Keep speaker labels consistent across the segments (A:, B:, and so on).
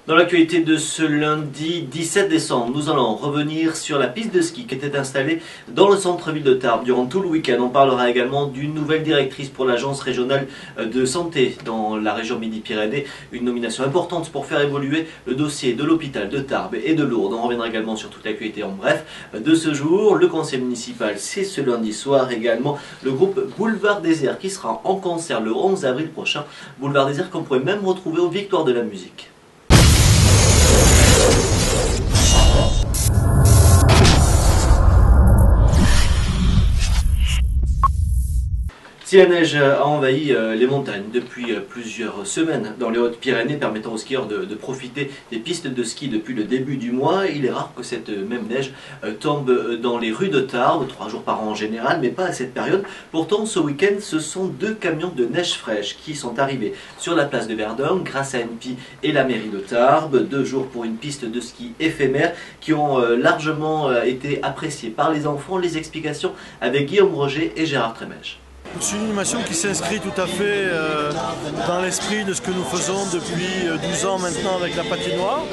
A: Dans l'actualité de ce lundi 17 décembre, nous allons revenir sur la piste de ski qui était installée dans le centre-ville de Tarbes durant tout le week-end. On parlera également d'une nouvelle directrice pour l'agence régionale de santé dans la région Midi-Pyrénées. Une nomination importante pour faire évoluer le dossier de l'hôpital de Tarbes et de Lourdes. On reviendra également sur toute l'actualité en bref de ce jour. Le conseil municipal, c'est ce lundi soir également. Le groupe Boulevard Désert qui sera en concert le 11 avril prochain. Boulevard Désert qu'on pourrait même retrouver aux Victoires de la musique. Si la neige a envahi les montagnes depuis plusieurs semaines dans les Hautes-Pyrénées, permettant aux skieurs de profiter des pistes de ski depuis le début du mois, il est rare que cette même neige tombe dans les rues de Tarbes, 3 jours par an en général, mais pas à cette période. Pourtant, ce week-end, ce sont 2 camions de neige fraîche qui sont arrivés sur la place de Verdun grâce à NP et la mairie de Tarbes. 2 jours pour une piste de ski éphémère qui ont largement été appréciées par les enfants. Les explications avec Guillaume Roger et Gérard Trémèche.
B: C'est une animation qui s'inscrit tout à fait dans l'esprit de ce que nous faisons depuis 12 ans maintenant avec la patinoire.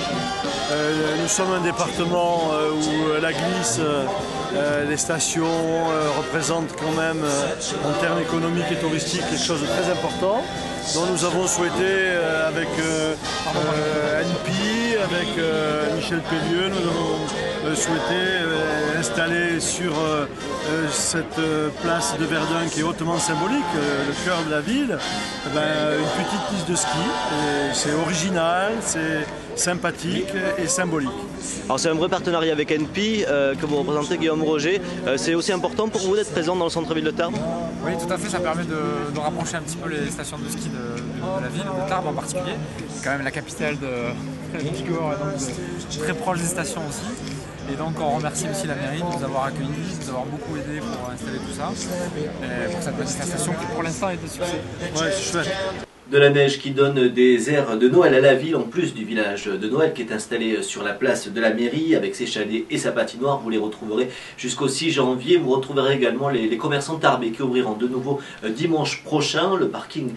B: Nous sommes un département où la glisse, les stations représentent quand même en termes économiques et touristiques quelque chose de très important. Donc nous avons souhaité avec NP, avec Michel Pellieu, nous avons souhaité installer sur cette place de Verdun qui est hautement symbolique, le cœur de la ville, une petite piste de ski. C'est original, c'est sympathique et symbolique.
C: Alors c'est un vrai partenariat avec NP que vous représentez, Guillaume Roger. C'est aussi important pour vous d'être présent dans le centre-ville de Tarbes?
D: Oui, tout à fait, ça permet de rapprocher un petit peu les stations de ski de la ville, de Tarbes en particulier. C'est quand même la capitale de Bigorre, donc très proche des stations aussi. Et donc on remercie aussi la mairie de nous avoir accueillis, de nous avoir beaucoup aidés pour installer tout ça, et pour cette manifestation qui pour l'instant est de succès.
B: Ouais, c'est chouette.
A: De la neige qui donne des airs de Noël à la ville, en plus du village de Noël qui est installé sur la place de la mairie avec ses chalets et sa patinoire. Vous les retrouverez jusqu'au 6 janvier. Vous retrouverez également les commerçants tarbais qui ouvriront de nouveau dimanche prochain. Le parking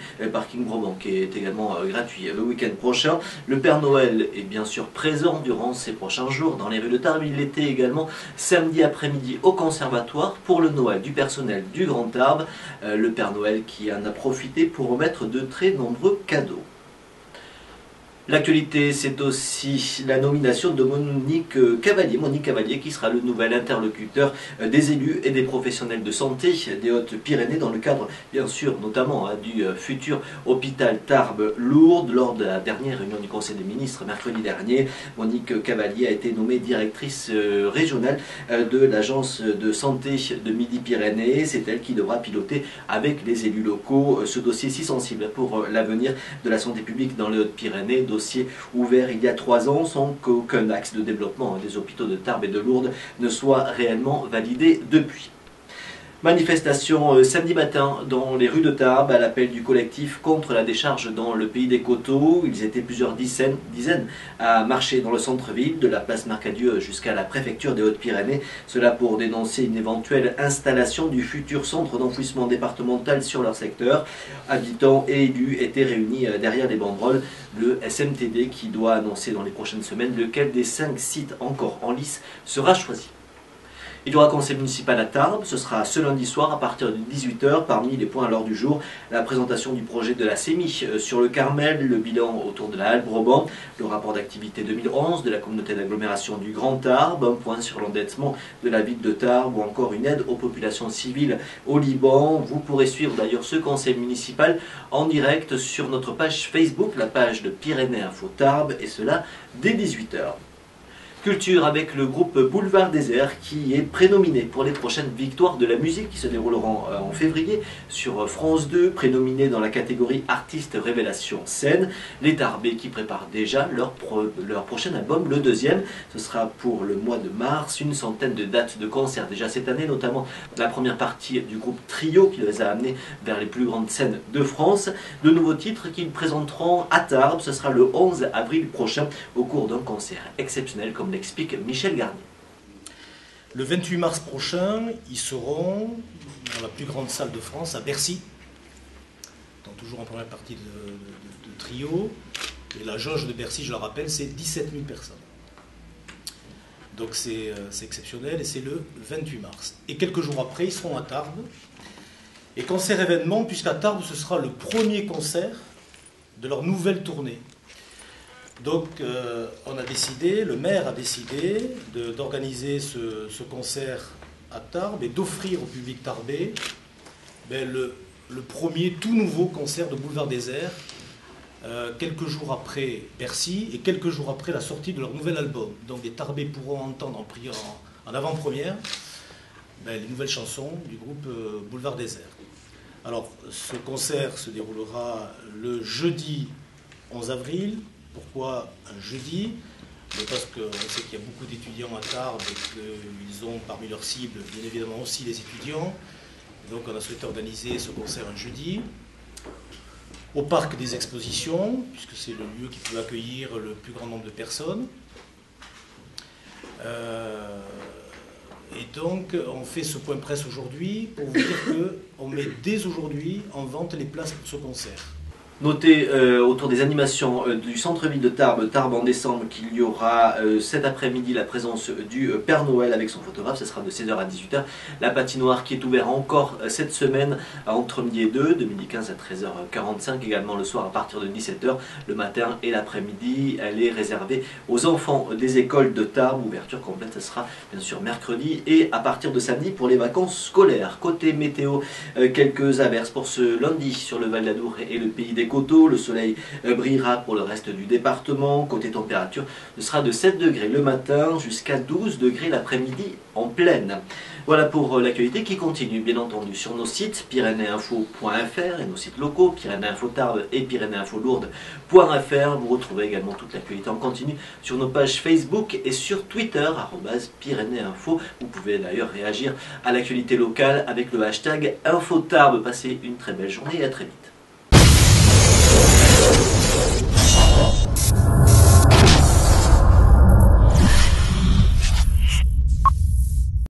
A: Brobant qui est également gratuit le week-end prochain. Le Père Noël est bien sûr présent durant ces prochains jours dans les rues de Tarbes. Il était également samedi après-midi au conservatoire pour le Noël du personnel du Grand Tarbes. Le Père Noël qui en a profité pour remettre de très nombreux cadeaux. L'actualité, c'est aussi la nomination de Monique Cavalier qui sera le nouvel interlocuteur des élus et des professionnels de santé des Hautes-Pyrénées dans le cadre, bien sûr, notamment du futur hôpital Tarbes-Lourdes. Lors de la dernière réunion du Conseil des ministres mercredi dernier, Monique Cavalier a été nommée directrice régionale de l'agence de santé de Midi-Pyrénées. C'est elle qui devra piloter avec les élus locaux ce dossier si sensible pour l'avenir de la santé publique dans les Hautes-Pyrénées. Dossier ouvert il y a 3 ans sans qu'aucun axe de développement des hôpitaux de Tarbes et de Lourdes ne soit réellement validé depuis. Manifestation samedi matin dans les rues de Tarbes à l'appel du collectif contre la décharge dans le pays des coteaux. Ils étaient plusieurs dizaines à marcher dans le centre-ville de la place Marcadieu jusqu'à la préfecture des Hautes-Pyrénées. Cela pour dénoncer une éventuelle installation du futur centre d'enfouissement départemental sur leur secteur. Habitants et élus étaient réunis derrière les banderoles. Le SMTD qui doit annoncer dans les prochaines semaines lequel des 5 sites encore en lice sera choisi. Il y aura conseil municipal à Tarbes, ce sera ce lundi soir à partir de 18 h. Parmi les points à l'ordre du jour, la présentation du projet de la CEMI sur le Carmel, le bilan autour de la halle Brobant, le rapport d'activité 2011 de la communauté d'agglomération du Grand Tarbes, un point sur l'endettement de la ville de Tarbes ou encore une aide aux populations civiles au Liban. Vous pourrez suivre d'ailleurs ce conseil municipal en direct sur notre page Facebook, la page de Pyrénées Info Tarbes, et cela dès 18 h. Culture avec le groupe Boulevard Désert qui est prénominé pour les prochaines victoires de la musique qui se dérouleront en février sur France 2, prénominé dans la catégorie Artiste Révélation Scène. Les Tarbais qui préparent déjà leur prochain album, le 2e. Ce sera pour le mois de mars, une centaine de dates de concerts déjà cette année, notamment la première partie du groupe Trio qui les a amenés vers les plus grandes scènes de France. De nouveaux titres qu'ils présenteront à Tarbes, ce sera le 11 avril prochain au cours d'un concert exceptionnel comme l'explique Michel Garnier.
E: Le 28 mars prochain, ils seront dans la plus grande salle de France, à Bercy, donc toujours en première partie de Trio. Et la jauge de Bercy, je le rappelle, c'est 17 000 personnes. Donc c'est exceptionnel et c'est le 28 mars. Et quelques jours après, ils seront à Tarbes. Et concert événement, puisqu'à Tarbes, ce sera le premier concert de leur nouvelle tournée. Donc on a décidé, le maire a décidé d'organiser ce concert à Tarbes et d'offrir au public tarbais le premier tout nouveau concert de Boulevard Désert, quelques jours après Bercy et quelques jours après la sortie de leur nouvel album. Donc les Tarbais pourront entendre en avant-première les nouvelles chansons du groupe Boulevard Désert. Alors ce concert se déroulera le jeudi 11 avril. Pourquoi un jeudi? Parce qu'on sait qu'il y a beaucoup d'étudiants à Tarbes et qu'ils ont parmi leurs cibles bien évidemment aussi les étudiants. Donc on a souhaité organiser ce concert un jeudi au parc des expositions, puisque c'est le lieu qui peut accueillir le plus grand nombre de personnes. Et donc on fait ce point presse aujourd'hui pour vous dire qu'on met dès aujourd'hui en vente les places pour ce concert.
A: Notez autour des animations du centre-ville de Tarbes, Tarbes en décembre, qu'il y aura cet après-midi la présence du Père Noël avec son photographe. Ce sera de 16h à 18h. La patinoire qui est ouverte encore cette semaine entre midi et 2, de midi 15 à 13h45, également le soir à partir de 17h. Le matin et l'après-midi, elle est réservée aux enfants des écoles de Tarbes. Ouverture complète, ce sera bien sûr mercredi et à partir de samedi pour les vacances scolaires. Côté météo, quelques averses pour ce lundi sur le Val d'Adour et le Pays des Coteaux. Le soleil brillera pour le reste du département. Côté température, ce sera de 7 degrés le matin jusqu'à 12 degrés l'après-midi en pleine. Voilà pour l'actualité qui continue bien entendu sur nos sites pyrénéinfo.fr et nos sites locaux Pyrénéinfo Tarbes et Pyrénéinfo Lourdes.fr. Vous retrouvez également toute l'actualité en continu sur nos pages Facebook et sur Twitter @pyrénéinfo. Vous pouvez d'ailleurs réagir à l'actualité locale avec le hashtag InfoTarbes. Passez une très belle journée et à très vite.